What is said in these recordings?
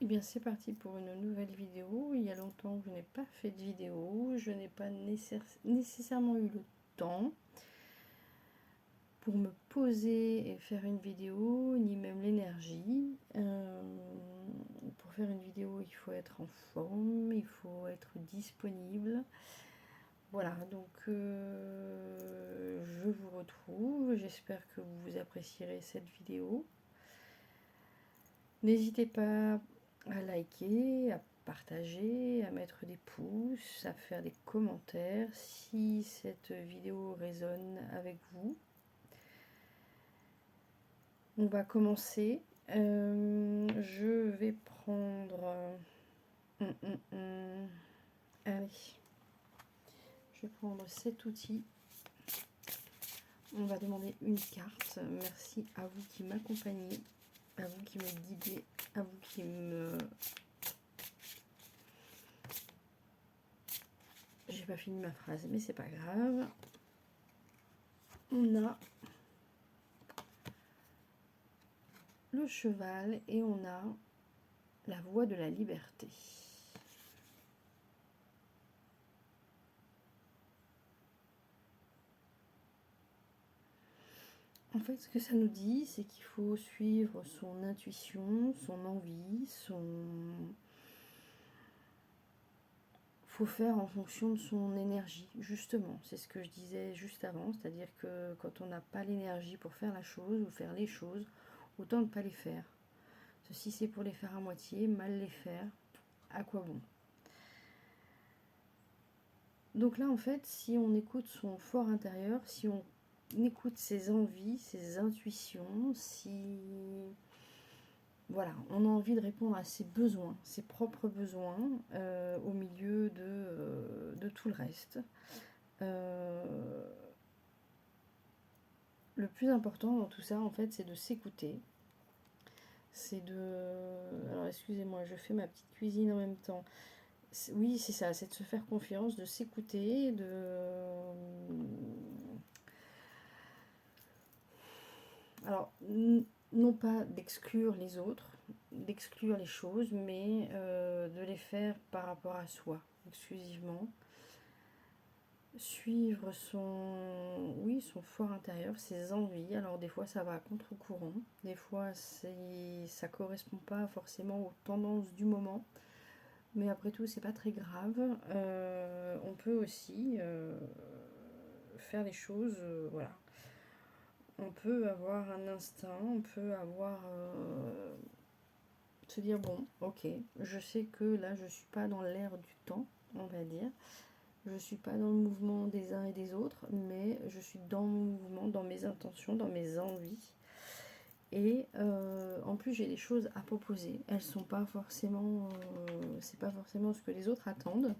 Et bien c'est parti pour une nouvelle vidéo. Il y a longtemps que je n'ai pas fait de vidéo. Je n'ai pas nécessairement eu le temps pour me poser et faire une vidéo, ni même l'énergie. Pour faire une vidéo, il faut être en forme, il faut être disponible. Voilà, donc je vous retrouve. J'espère que vous apprécierez cette vidéo. N'hésitez pas à liker, à partager, à mettre des pouces, à faire des commentaires si cette vidéo résonne avec vous. On va commencer. Je vais prendre... Allez. Je vais prendre cet outil. On va demander une carte. Merci à vous qui m'accompagnez, à vous qui me guidez, à vous qui me... J'ai pas fini ma phrase, mais c'est pas grave. On a le cheval et on a la voie de la liberté. En fait, ce que ça nous dit, c'est qu'il faut suivre son intuition, son envie, faut faire en fonction de son énergie, justement. C'est ce que je disais juste avant, c'est-à-dire que quand on n'a pas l'énergie pour faire la chose ou faire les choses, autant ne pas les faire. Si c'est pour les faire à moitié, mal les faire, à quoi bon? Donc là, en fait, si on écoute son fort intérieur, si on écoute ses envies, ses intuitions, si voilà, on a envie de répondre à ses besoins, ses propres besoins, au milieu de tout le reste. Le plus important dans tout ça, en fait, c'est de s'écouter. C'est de... Alors, excusez-moi, je fais ma petite cuisine en même temps. Oui, c'est ça, c'est de se faire confiance, de s'écouter, Alors, non pas d'exclure les autres, d'exclure les choses, mais de les faire par rapport à soi, exclusivement. Suivre son fort intérieur, ses envies. Alors des fois ça va à contre-courant, des fois ça correspond pas forcément aux tendances du moment, mais après tout c'est pas très grave. On peut aussi faire les choses, voilà. On peut avoir un instinct, on peut avoir se dire bon, ok, je sais que là je suis pas dans l'air du temps, on va dire. Je ne suis pas dans le mouvement des uns et des autres, mais je suis dans mon mouvement, dans mes intentions, dans mes envies. Et en plus, j'ai des choses à proposer. Elles sont pas forcément, c'est pas forcément ce que les autres attendent.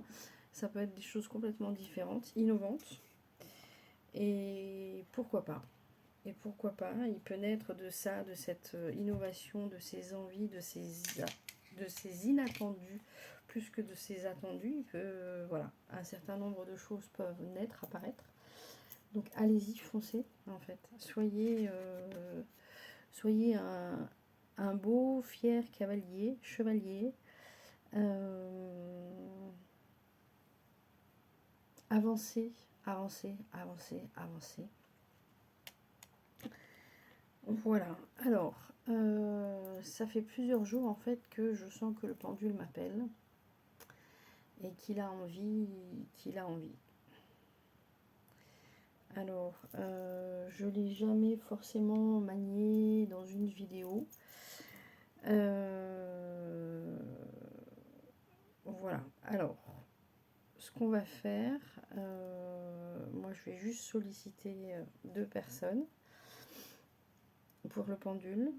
Ça peut être des choses complètement différentes, innovantes. Et pourquoi pas? Et pourquoi pas? Il peut naître de ça, de cette innovation, de ces envies, de ces inattendus, plus que de ces attendus. Il peut, voilà, un certain nombre de choses peuvent naître, apparaître. Donc allez-y, foncez, en fait. Soyez un beau, fier cavalier, chevalier. Avancez, avancez, avancez, avancez. Voilà, alors, ça fait plusieurs jours en fait que je sens que le pendule m'appelle et qu'il a envie, Alors, je ne l'ai jamais forcément manié dans une vidéo. Voilà, alors, ce qu'on va faire, moi je vais juste solliciter 2 personnes pour le pendule.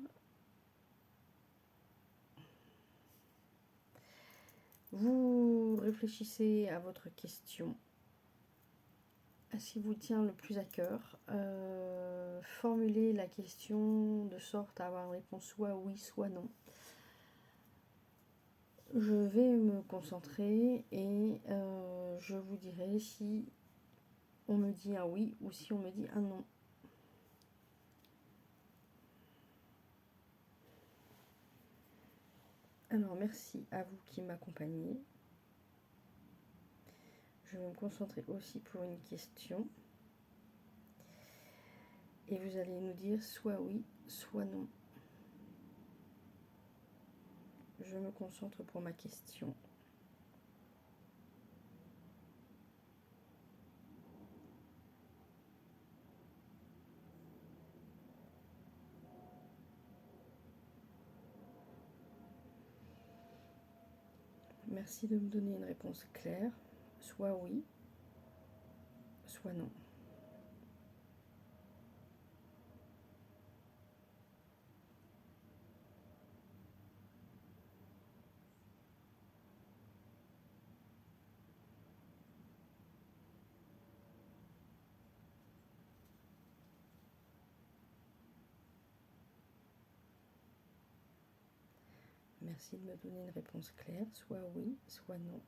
Vous réfléchissez à votre question, à ce qui vous tient le plus à cœur. Formulez la question de sorte à avoir une réponse soit oui, soit non. Je vais me concentrer et je vous dirai si on me dit un oui ou si on me dit un non. Alors, merci à vous qui m'accompagnez. Je vais me concentrer aussi pour une question. Et vous allez nous dire soit oui, soit non. Je me concentre pour ma question. Merci de me donner une réponse claire. Soit oui, soit non. Merci de me donner une réponse claire. Soit oui, soit non.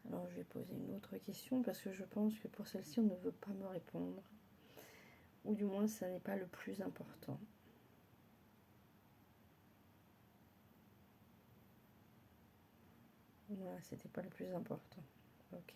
Alors je vais poser une autre question parce que je pense que pour celle-ci on ne veut pas me répondre. Ou du moins ça n'est pas le plus important. Voilà, c'était pas le plus important. Ok.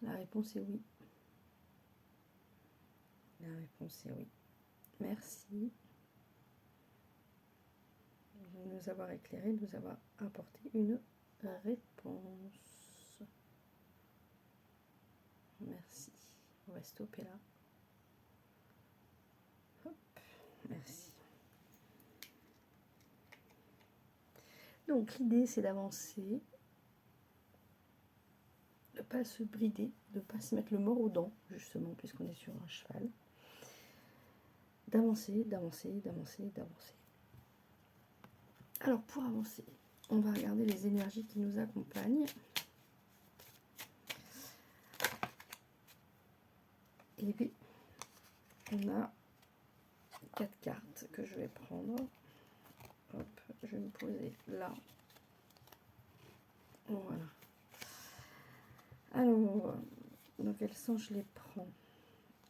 La réponse est oui. La réponse est oui. Merci de nous avoir éclairé, de nous avoir apporté une réponse. Merci. On va stopper là. Hop, merci. Donc l'idée c'est d'avancer, de ne pas se brider, de ne pas se mettre le mort aux dents, justement, puisqu'on est sur un cheval. D'avancer, d'avancer, d'avancer, d'avancer. Alors pour avancer, on va regarder les énergies qui nous accompagnent. Et puis, on a 4 cartes que je vais prendre. Hop, je vais me poser là. Voilà. Alors, dans quel sens je les prends?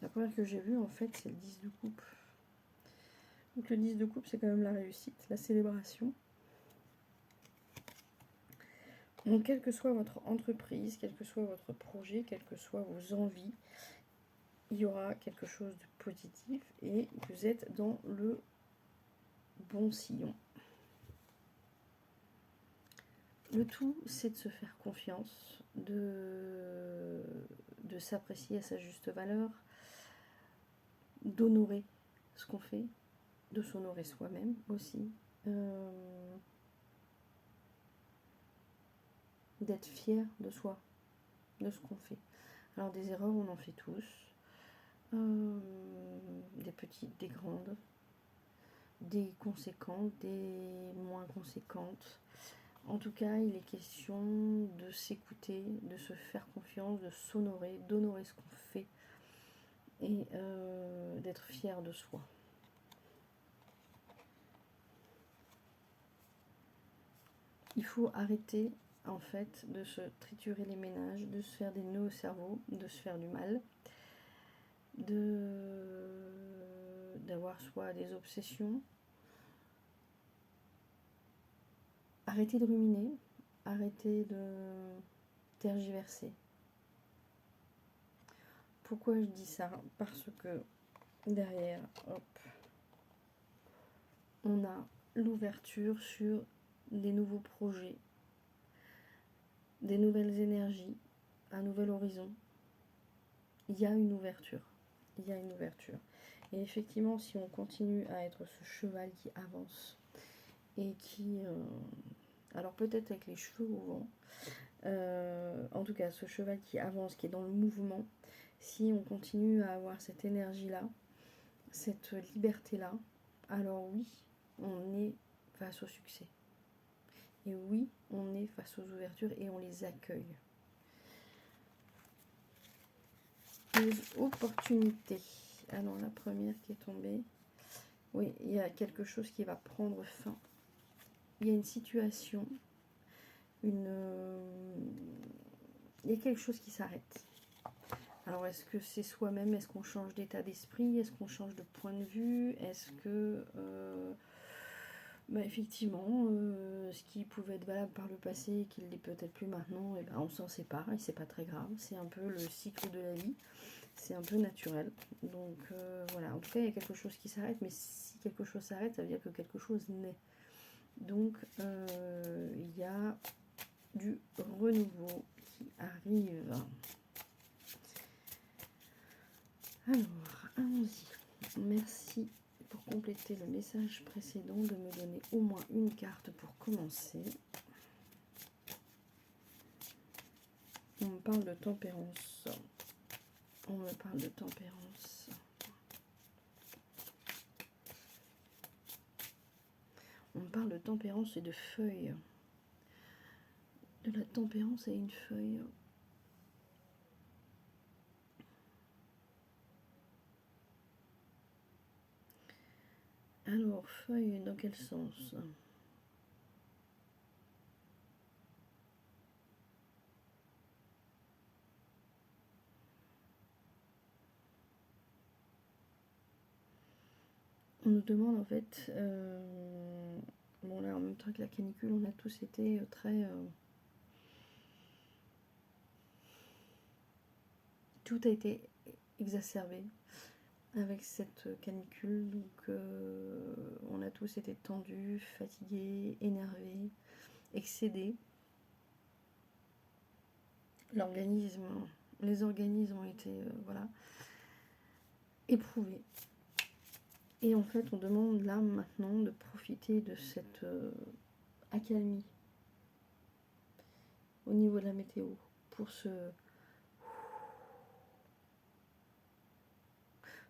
La première que j'ai vue, en fait, c'est le 10 de coupe. Donc le 10 de coupe, c'est quand même la réussite, la célébration. Donc, quelle que soit votre entreprise, quel que soit votre projet, quelles que soient vos envies, il y aura quelque chose de positif et vous êtes dans le bon sillon. Le tout, c'est de se faire confiance, de s'apprécier à sa juste valeur, d'honorer ce qu'on fait, de s'honorer soi-même aussi, d'être fier de soi, de ce qu'on fait. Alors des erreurs, on en fait tous, des petites, des grandes, des conséquentes, des moins conséquentes. En tout cas, il est question de s'écouter, de se faire confiance, de s'honorer, d'honorer ce qu'on fait et d'être fier de soi. Il faut arrêter en fait de se triturer les ménages, de se faire des nœuds au cerveau, de se faire du mal, d'avoir soit des obsessions. Arrêtez de ruminer, arrêtez de tergiverser. Pourquoi je dis ça? Parce que derrière, hop, on a l'ouverture sur des nouveaux projets, des nouvelles énergies, un nouvel horizon. Il y a une ouverture. Il y a une ouverture. Et effectivement, si on continue à être ce cheval qui avance et qui... alors peut-être avec les cheveux au vent, en tout cas ce cheval qui avance, qui est dans le mouvement, si on continue à avoir cette énergie-là, cette liberté-là, alors oui, on est face au succès. Et oui, on est face aux ouvertures et on les accueille. Les opportunités. Alors la première qui est tombée, oui, il y a quelque chose qui va prendre fin. Il y a une situation, il y a quelque chose qui s'arrête. Alors est-ce que c'est soi-même, est-ce qu'on change d'état d'esprit, est-ce qu'on change de point de vue, est-ce que effectivement ce qui pouvait être valable par le passé et qui ne l'est peut-être plus maintenant, et on s'en sépare et c'est pas très grave, c'est un peu le cycle de la vie, c'est un peu naturel. Donc voilà, en tout cas il y a quelque chose qui s'arrête, mais si quelque chose s'arrête, ça veut dire que quelque chose naît. Donc il y a du renouveau qui arrive. Alors, allons-y. Merci pour compléter le message précédent de me donner au moins une carte pour commencer. On me parle de tempérance. On me parle de tempérance. On me parle de tempérance et de feuilles. De la tempérance et une feuille. Alors, feuille, dans quel sens ? On nous demande en fait, bon là en même temps que la canicule, on a tous été très... tout a été exacerbé avec cette canicule, donc on a tous été tendus, fatigués, énervés, excédés. Les organismes ont été voilà, éprouvés. Et en fait, on demande là maintenant de profiter de cette accalmie au niveau de la météo pour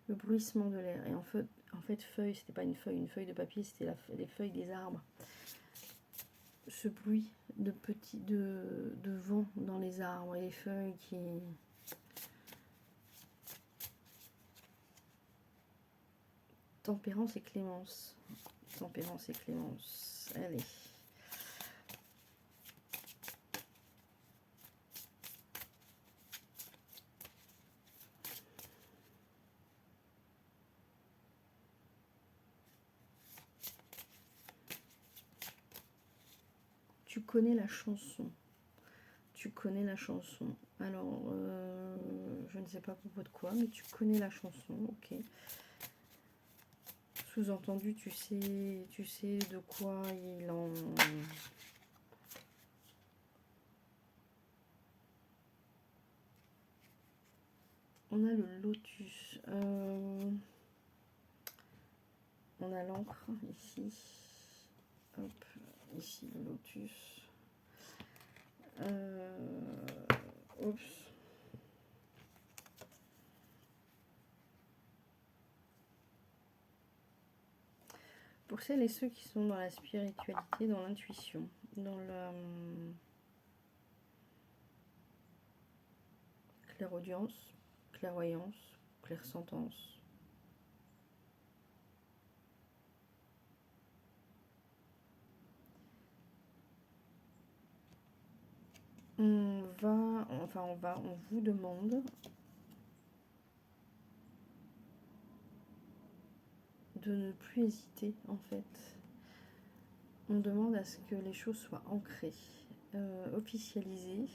le bruissement de l'air. Et en fait feuille, c'était pas une feuille de papier, c'était les feuilles des arbres. Ce bruit de vent dans les arbres et les feuilles qui... Tempérance et clémence. Tempérance et clémence. Allez. Tu connais la chanson. Tu connais la chanson. Alors, je ne sais pas propos de quoi, mais tu connais la chanson, ok. Sous-entendu, tu sais de quoi il en... On a le lotus. On a l'encre ici. Hop, ici le lotus. Oups. Pour celles et ceux qui sont dans la spiritualité, dans l'intuition, dans la clairaudience, clairvoyance, clairsentence. On vous demande de ne plus hésiter en fait. On demande à ce que les choses soient ancrées, officialisées.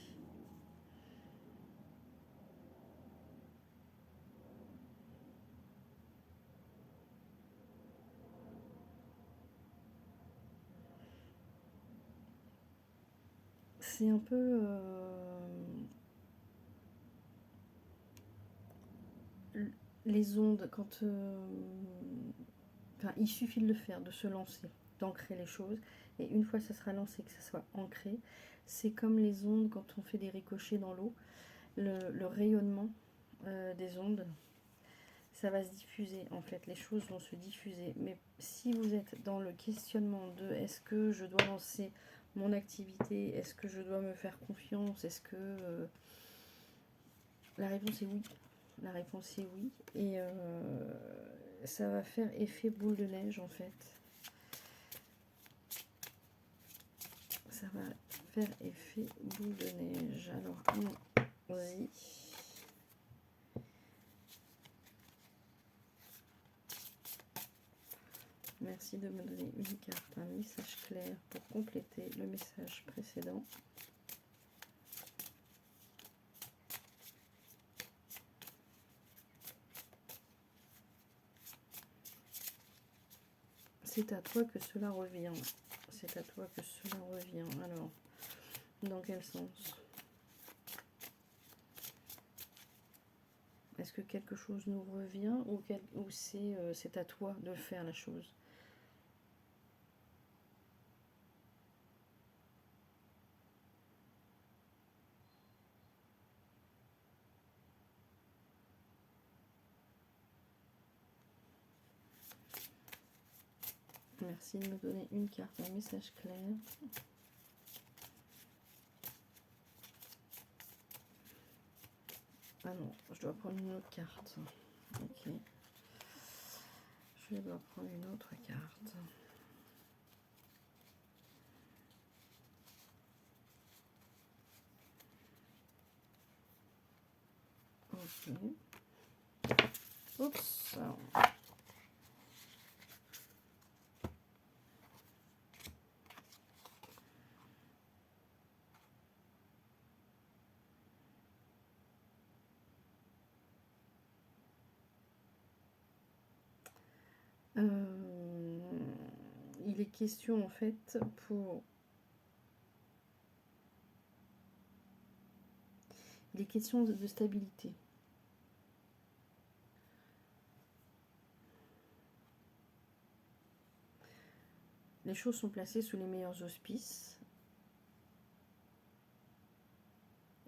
c'est un peu les ondes quand enfin, il suffit de le faire, de se lancer, d'ancrer les choses, et une fois que ça sera lancé, que ça soit ancré, c'est comme les ondes quand on fait des ricochets dans l'eau, le rayonnement des ondes, ça va se diffuser, en fait, les choses vont se diffuser. Mais si vous êtes dans le questionnement de est-ce que je dois lancer mon activité, est-ce que je dois me faire confiance, est-ce que... la réponse est oui. La réponse est oui. Et ça va faire effet boule de neige, en fait. Ça va faire effet boule de neige. Alors, allons-y. Merci de me donner une carte, un message clair pour compléter le message précédent. C'est à toi que cela revient. C'est à toi que cela revient. Alors, dans quel sens? Est-ce que quelque chose nous revient ou c'est à toi de faire la chose? Merci de me donner une carte, un message clair. Ah non, je dois prendre une autre carte. Ok. Je dois prendre une autre carte. Ok. Oups. Alors. Il est question en fait pour... Il est question de stabilité. Les choses sont placées sous les meilleurs auspices.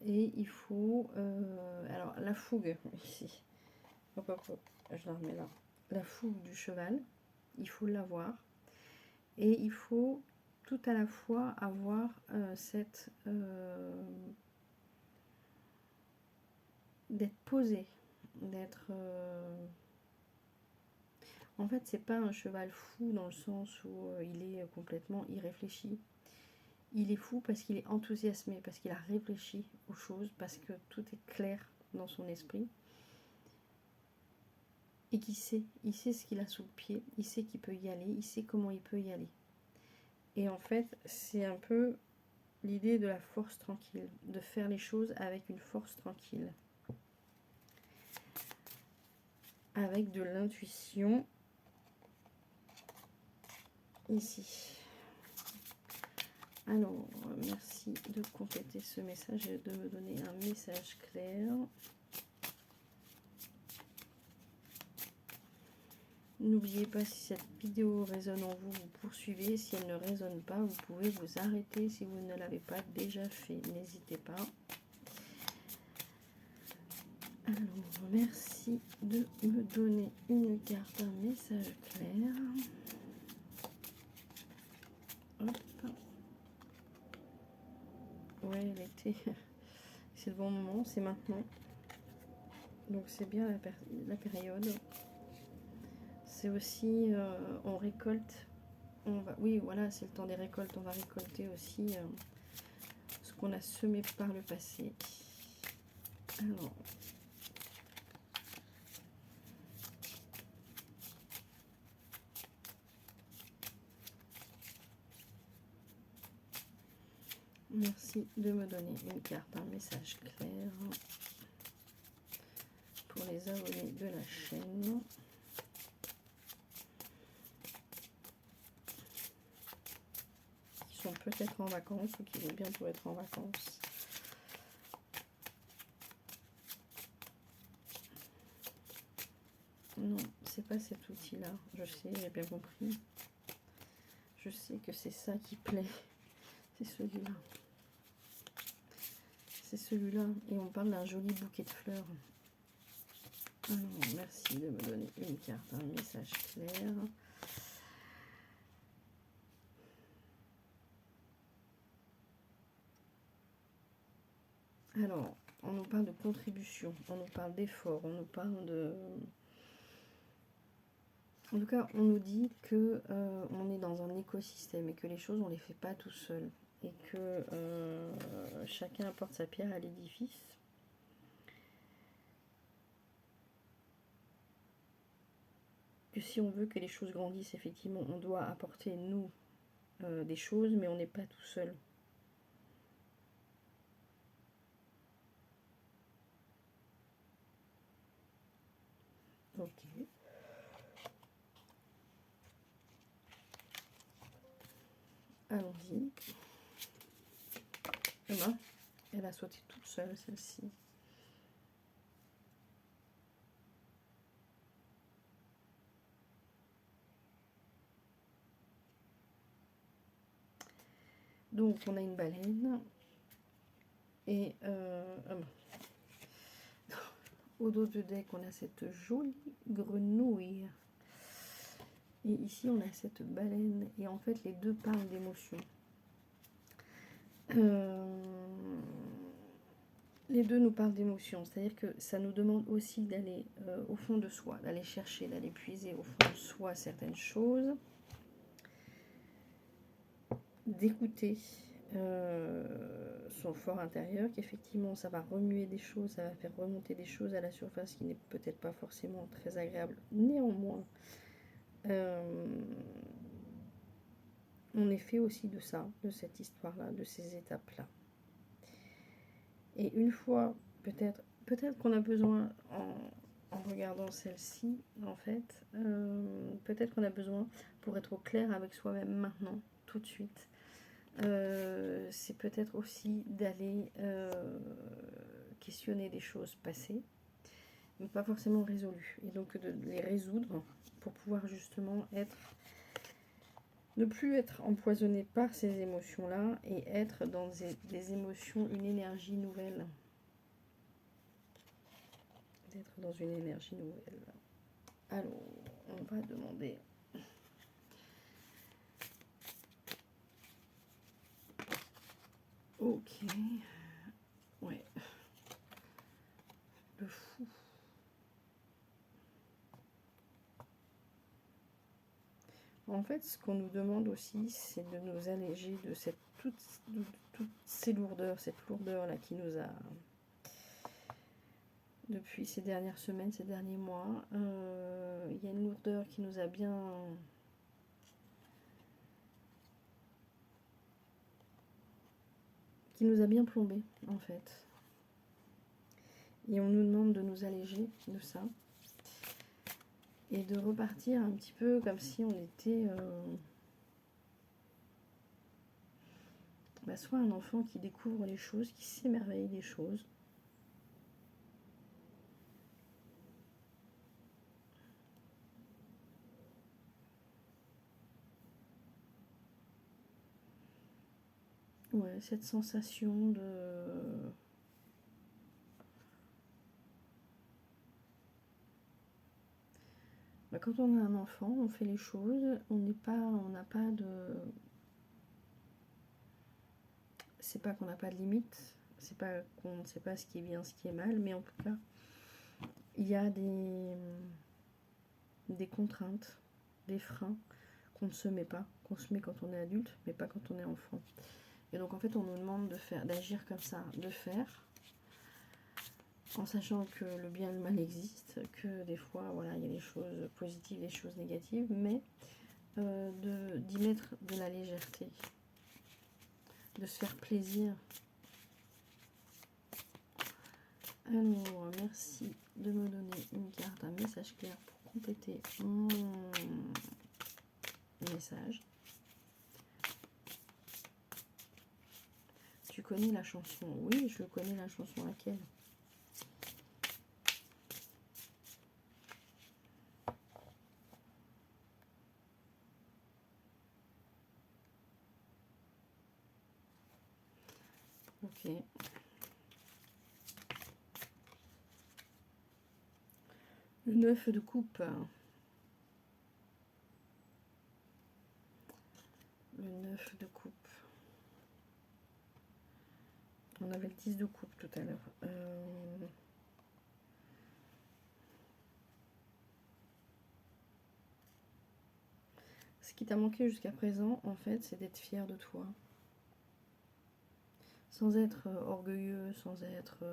Et il faut... alors, la fougue, ici. Hop, hop, hop, je la remets là. La fougue du cheval, il faut l'avoir. Et il faut tout à la fois avoir cette... d'être posé, d'être... En fait, c'est pas un cheval fou dans le sens où il est complètement irréfléchi. Il est fou parce qu'il est enthousiasmé, parce qu'il a réfléchi aux choses, parce que tout est clair dans son esprit. Et qu'il sait, il sait ce qu'il a sous le pied, il sait qu'il peut y aller, il sait comment il peut y aller. Et en fait, c'est un peu l'idée de la force tranquille, de faire les choses avec une force tranquille. Avec de l'intuition ici. Alors, merci de compléter ce message et de me donner un message clair. N'oubliez pas, si cette vidéo résonne en vous, vous poursuivez. Si elle ne résonne pas, vous pouvez vous arrêter si vous ne l'avez pas déjà fait. N'hésitez pas. Alors, merci de me donner une carte, un message clair. Hop. Ouais, l'été, c'est le bon moment, c'est maintenant. Donc c'est bien la période. C'est aussi, on récolte. Oui, voilà, c'est le temps des récoltes. On va récolter aussi ce qu'on a semé par le passé. Alors... Merci de me donner une carte, un message clair pour les abonnés de la chaîne. Qui sont peut-être en vacances ou qui vont bientôt être en vacances. Non, c'est pas cet outil-là. Je sais, j'ai bien compris. Je sais que c'est ça qui plaît. C'est celui-là. C'est celui-là. Et on parle d'un joli bouquet de fleurs. Alors, merci de me donner une carte, un message clair. Alors, on nous parle de contribution, on nous parle d'effort, on nous parle de... En tout cas, on nous dit que on est dans un écosystème et que les choses, on ne les fait pas tout seul. Et que chacun apporte sa pierre à l'édifice. Que si on veut que les choses grandissent, effectivement, on doit apporter, nous, des choses, mais on n'est pas tout seul. Ok. Allons-y. Voilà. Elle a sauté toute seule, celle-ci. Donc, on a une baleine. Et au dos de deck, on a cette jolie grenouille. Et ici, on a cette baleine. Et en fait, les deux parlent d'émotion. Les deux nous parlent d'émotion. C'est-à-dire que ça nous demande aussi d'aller au fond de soi, d'aller chercher, d'aller puiser au fond de soi certaines choses. D'écouter son fort intérieur, qu'effectivement ça va remuer des choses, ça va faire remonter des choses à la surface qui n'est peut-être pas forcément très agréable. Néanmoins, on est fait aussi de ça, de cette histoire-là, de ces étapes-là. Et une fois, peut-être qu'on a besoin, en regardant celle-ci, en fait, peut-être qu'on a besoin, pour être au clair avec soi-même maintenant, tout de suite, c'est peut-être aussi d'aller questionner des choses passées, mais pas forcément résolues, et donc de les résoudre pour pouvoir justement ne plus être empoisonné par ces émotions-là et être dans des émotions, une énergie nouvelle. D'être dans une énergie nouvelle. Alors, on va demander... Ok. Ouais. Le fou. En fait, ce qu'on nous demande aussi, c'est de nous alléger de toutes ces lourdeurs, cette lourdeur-là qui nous a... Depuis ces dernières semaines, ces derniers mois, il y a une lourdeur qui nous a bien... plombé, en fait. Et on nous demande de nous alléger de ça. Et de repartir un petit peu comme si on était... soit un enfant qui découvre les choses, qui s'émerveille des choses. Ouais, cette sensation de... quand on a un enfant, on fait les choses, on n'a pas de... C'est pas qu'on n'a pas de limite, c'est pas qu'on ne sait pas ce qui est bien, ce qui est mal, mais en tout cas, il y a des contraintes, des freins qu'on ne se met pas, qu'on se met quand on est adulte, mais pas quand on est enfant. Et donc en fait, on nous demande d'agir comme ça, de faire, en sachant que le bien et le mal existent, que des fois, voilà, il y a des choses positives, des choses négatives, mais d'y mettre de la légèreté, de se faire plaisir. Alors, merci de me donner une carte, un message clair pour compléter mon message. connais la chanson. Oui, je connais la chanson. Laquelle? Ok. Le 9 de coupe. Le 9 de coupe. On avait le 10 de coupe tout à l'heure. Ce qui t'a manqué jusqu'à présent, en fait, c'est d'être fier de toi. Sans être orgueilleux, sans être...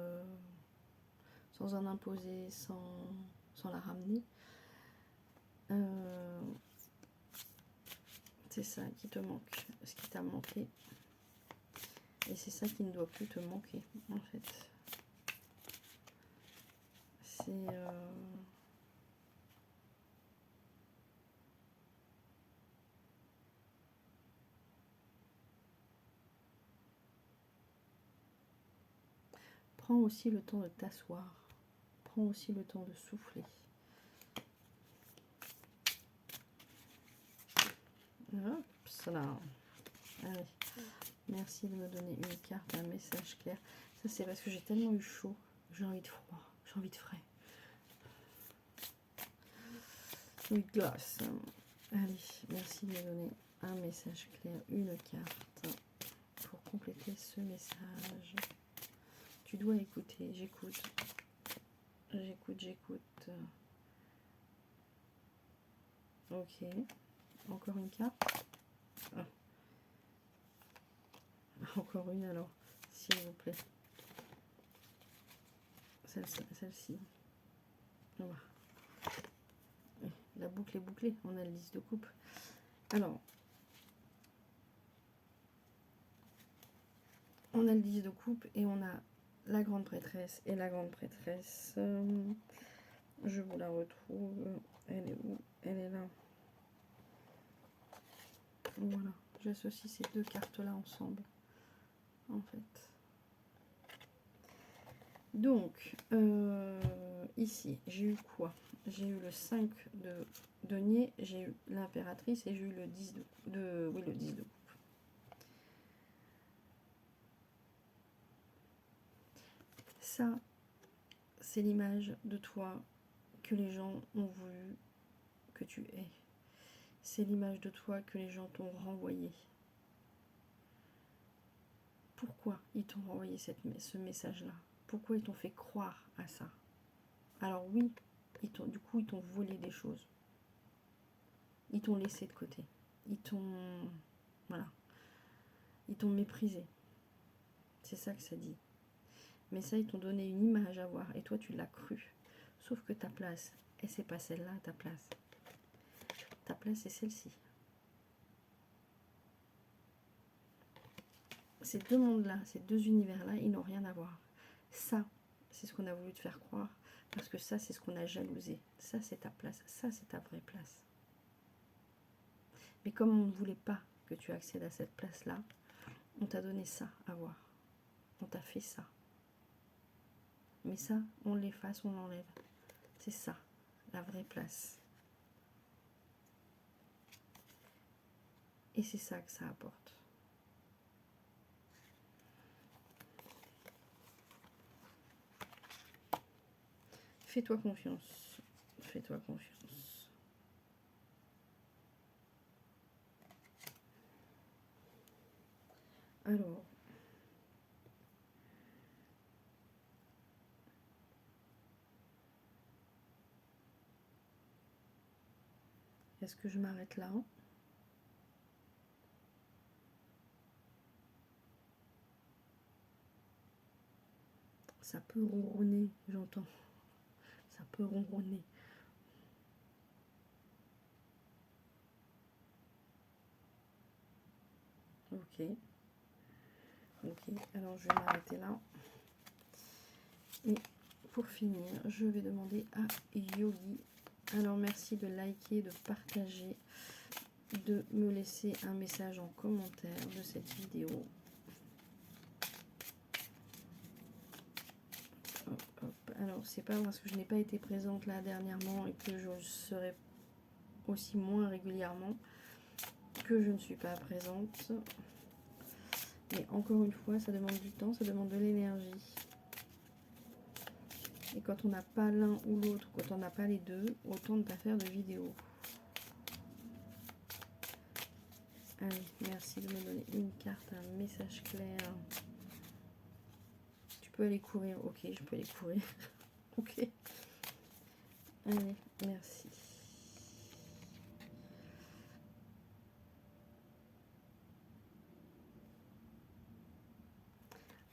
sans en imposer, sans la ramener. C'est ça qui te manque, ce qui t'a manqué. Et c'est ça qui ne doit plus te manquer, en fait. C'est... Prends aussi le temps de t'asseoir. Prends aussi le temps de souffler. Hop, cela. Allez. Merci de me donner une carte, un message clair. Ça, c'est parce que j'ai tellement eu chaud. J'ai envie de froid. J'ai envie de frais. Une glace. Allez, merci de me donner un message clair, une carte pour compléter ce message. Tu dois écouter. J'écoute. J'écoute. Ok. Encore une carte. Ah. Encore une alors, s'il vous plaît. Celle-ci. Voilà. La boucle est bouclée. On a le 10 de coupe. Alors, on a le 10 de coupe et on a la grande prêtresse. Et la grande prêtresse, je vous la retrouve. Elle est où? Elle est là. Voilà. J'associe ces deux cartes-là ensemble, en fait. Donc, ici, j'ai eu quoi? J'ai eu le 5 de denier, j'ai eu l'impératrice et j'ai eu le 10 oui, le 10 de coupe. Ça, c'est l'image de toi que les gens ont voulu que tu aies. C'est l'image de toi que les gens t'ont renvoyé. Pourquoi ils t'ont renvoyé ce message-là? Pourquoi ils t'ont fait croire à ça? Alors oui, du coup, ils t'ont volé des choses. Ils t'ont laissé de côté. Ils t'ont... Voilà. Ils t'ont méprisé. C'est ça que ça dit. Mais ça, ils t'ont donné une image à voir. Et toi, tu l'as cru. Sauf que ta place, et c'est pas celle-là, ta place. Ta place, c'est celle-ci. Ces deux mondes-là, ces deux univers-là, ils n'ont rien à voir. Ça, c'est ce qu'on a voulu te faire croire. Parce que ça, c'est ce qu'on a jalousé. Ça, c'est ta place. Ça, c'est ta vraie place. Mais comme on ne voulait pas que tu accèdes à cette place-là, on t'a donné ça à voir. On t'a fait ça. Mais ça, on l'efface, on l'enlève. C'est ça, la vraie place. Et c'est ça que ça apporte. Fais-toi confiance. Fais-toi confiance. Alors, est-ce que je m'arrête là? Ça peut ronronner, j'entends. Ça peut ronronner. Ok. Ok, alors je vais m'arrêter là. Et pour finir, je vais demander à Yogi. Alors merci de liker, de partager, de me laisser un message en commentaire de cette vidéo. Alors, c'est pas parce que je n'ai pas été présente là dernièrement et que je serai aussi moins régulièrement que je ne suis pas présente. Mais encore une fois, ça demande du temps, ça demande de l'énergie. Et quand on n'a pas l'un ou l'autre, quand on n'a pas les deux, autant ne pas faire de vidéo. Allez, merci de me donner une carte, un message clair. Tu peux aller courir. Ok, je peux aller courir. Ok. Allez, merci.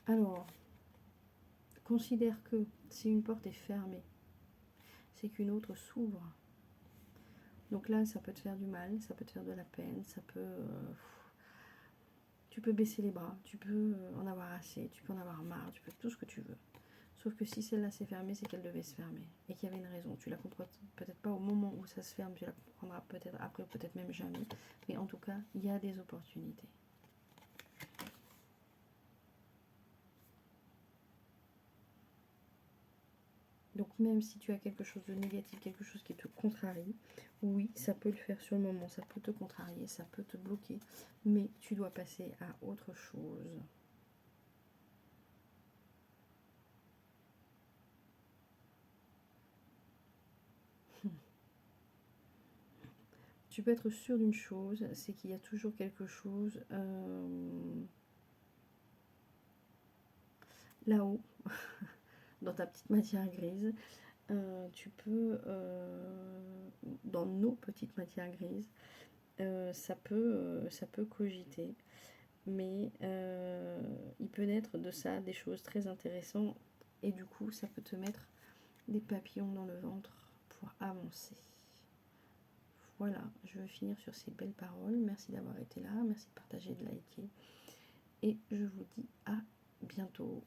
Alors, considère que si une porte est fermée, c'est qu'une autre s'ouvre. Donc là, ça peut te faire du mal, ça peut te faire de la peine, ça peut... tu peux baisser les bras, tu peux en avoir assez, tu peux en avoir marre, tu peux tout ce que tu veux. Sauf que si celle-là s'est fermée, c'est qu'elle devait se fermer. Et qu'il y avait une raison. Tu la comprends peut-être pas au moment où ça se ferme, tu la comprendras peut-être après, peut-être même jamais. Mais en tout cas, il y a des opportunités. Donc même si tu as quelque chose de négatif, quelque chose qui te contrarie, oui, ça peut le faire sur le moment, ça peut te contrarier, ça peut te bloquer, mais tu dois passer à autre chose. Tu peux être sûr d'une chose, c'est qu'il y a toujours quelque chose là-haut, dans ta petite matière grise. Tu peux, dans nos petites matières grises, ça peut cogiter, mais il peut naître de ça des choses très intéressantes, et du coup ça peut te mettre des papillons dans le ventre pour avancer. Voilà, je vais finir sur ces belles paroles. Merci d'avoir été là, merci de partager, de liker, et je vous dis à bientôt.